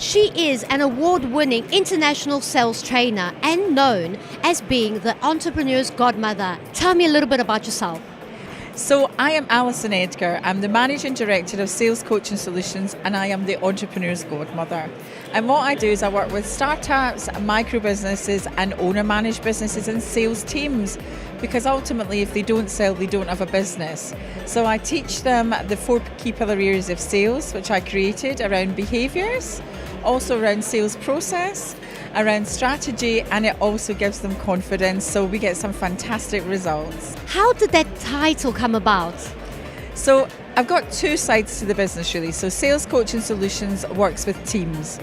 She is an award-winning international sales trainer and known as being the entrepreneur's godmother. Tell me a little bit about yourself. So I am Alison Edgar. I'm the Managing Director of Sales Coaching Solutions, and I am the Entrepreneur's Godmother. And what I do is I work with startups, micro businesses and owner-managed businesses and sales teams, because ultimately if they don't sell, they don't have a business. So I teach them the 4 key pillar areas of sales, which I created around behaviours, also around sales process, around strategy, and it also gives them confidence, so we get some fantastic results. How did that title come about? So I've got 2 sides to the business really. So Sales Coaching Solutions works with teams,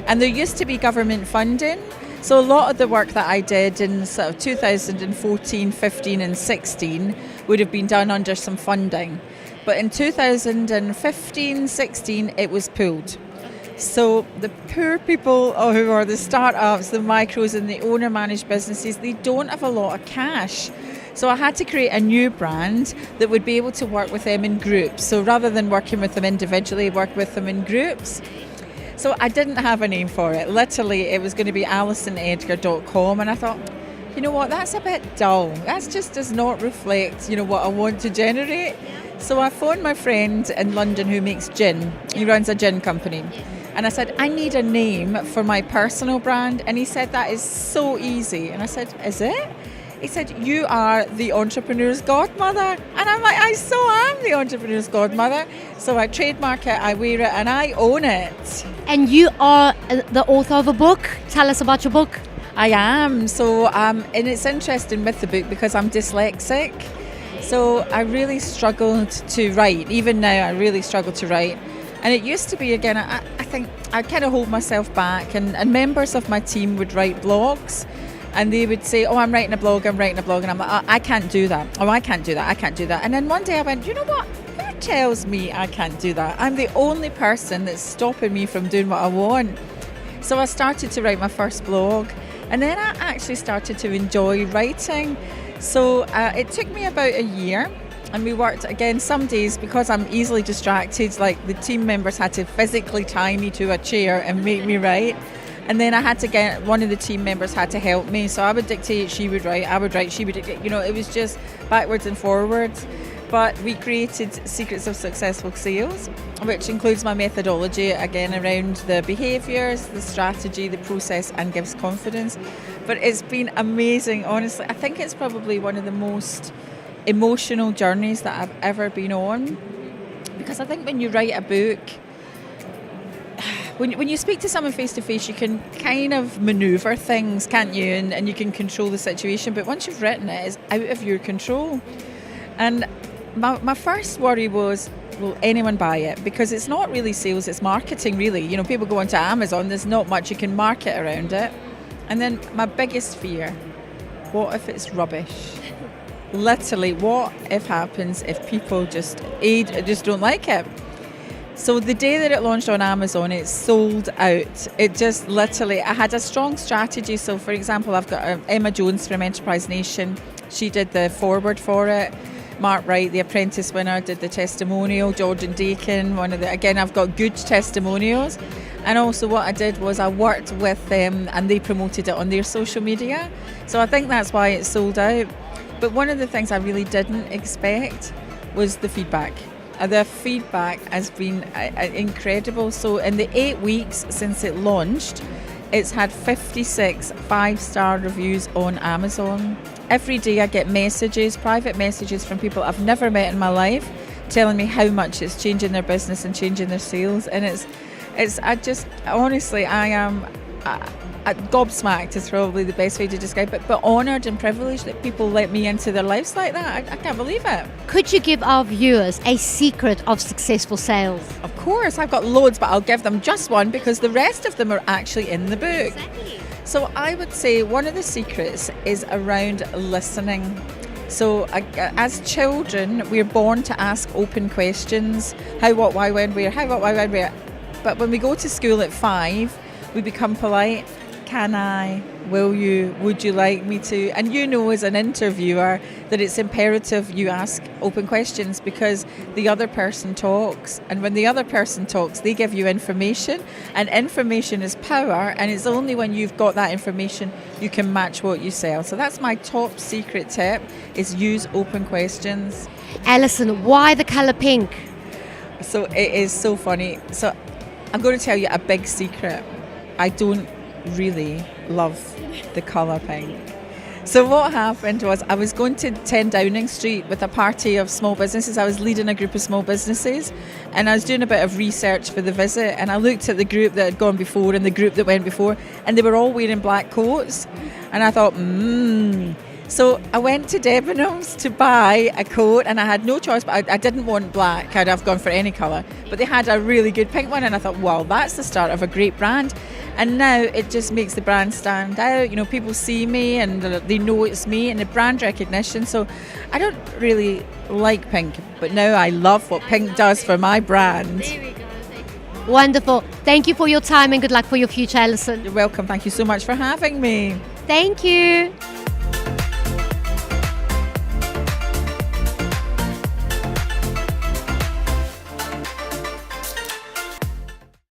and there used to be government funding, so a lot of the work that I did in sort of 2014, 15 and 16 would have been done under some funding, but in 2015, 16 it was pulled. So the poor people who are the startups, the micros and the owner-managed businesses, they don't have a lot of cash. So I had to create a new brand that would be able to work with them in groups. So rather than working with them individually, work with them in groups. So I didn't have a name for it. Literally, it was going to be AlisonEdgar.com, and I thought, you know what, that's a bit dull. That just does not reflect, what I want to generate. So I phoned my friend in London who makes gin. He runs a gin company. And I said, I need a name for my personal brand. And he said, that is so easy. And I said, is it? He said, you are the entrepreneur's godmother. And I'm like, I so am the entrepreneur's godmother. So I trademark it, I wear it, and I own it. And you are the author of a book. Tell us about your book. I am. So, and it's interesting with the book because I'm dyslexic. So I really struggled to write. Even now, I really struggle to write. And it used to be, again, I think I kind of hold myself back, and members of my team would write blogs, and they would say, I'm writing a blog, and I'm like, I can't do that. Oh, I can't do that, I can't do that. And then one day I went, you know what? Who tells me I can't do that? I'm the only person that's stopping me from doing what I want. So I started to write my first blog, and then I actually started to enjoy writing. So it took me about a year. And we worked, again, some days, because I'm easily distracted, like the team members had to physically tie me to a chair and make me write. And then I had to get, one of the team members had to help me. So I would dictate, she would write, I would write, she would dictate. It was just backwards and forwards. But we created Secrets of Successful Sales, which includes my methodology, again, around the behaviours, the strategy, the process, and gives confidence. But it's been amazing, honestly. I think it's probably one of the most emotional journeys that I've ever been on, because I think when you write a book, when you speak to someone face to face, you can kind of maneuver things, can't you, and you can control the situation, but once you've written it, it's out of your control. And my first worry was, will anyone buy it? Because it's not really sales, it's marketing really. People go onto Amazon, there's not much you can market around it. And then my biggest fear, what if it's rubbish? Literally, what happens if people just don't like it? So the day that it launched on Amazon, it sold out. It just literally, I had a strong strategy. So for example, I've got Emma Jones from Enterprise Nation. She did the foreword for it. Mark Wright, the Apprentice winner, did the testimonial. Jordan Dakin, again, I've got good testimonials. And also what I did was I worked with them and they promoted it on their social media. So I think that's why it sold out. But one of the things I really didn't expect was the feedback. The feedback has been incredible. So in the 8 weeks since it launched, it's had 56 5-star reviews on Amazon. Every day I get messages, private messages from people I've never met in my life, telling me how much it's changing their business and changing their sales. And I am gobsmacked is probably the best way to describe it, but honoured and privileged that people let me into their lives like that. I can't believe it. Could you give our viewers a secret of successful sales? Of course, I've got loads, but I'll give them just one because the rest of them are actually in the book. Exactly. So I would say one of the secrets is around listening. So as children, we're born to ask open questions. How, what, why, when, where. How, what, why, when, where. But when we go to school at 5, we become polite. can I, will you, would you like me to? And you know as an interviewer that it's imperative you ask open questions because the other person talks. And when the other person talks, they give you information, and information is power, and it's only when you've got that information you can match what you sell. So that's my top secret tip, is use open questions. Alison, why the colour pink? So it is so funny. So I'm going to tell you a big secret. I don't really love the colour pink. So what happened was I was going to 10 Downing Street with a party of small businesses. I was leading a group of small businesses, and I was doing a bit of research for the visit, and I looked at the group that had gone before and the group that went before, and they were all wearing black coats, and I thought, So I went to Debenhams to buy a coat, and I had no choice, but I didn't want black. I'd have gone for any colour. But they had a really good pink one, and I thought, wow, that's the start of a great brand. And now it just makes the brand stand out. You know, people see me and they know it's me, and the brand recognition. So I don't really like pink, but now I love what pink does for my brand. There we go. Wonderful. Thank you for your time and good luck for your future, Alison. You're welcome. Thank you so much for having me. Thank you.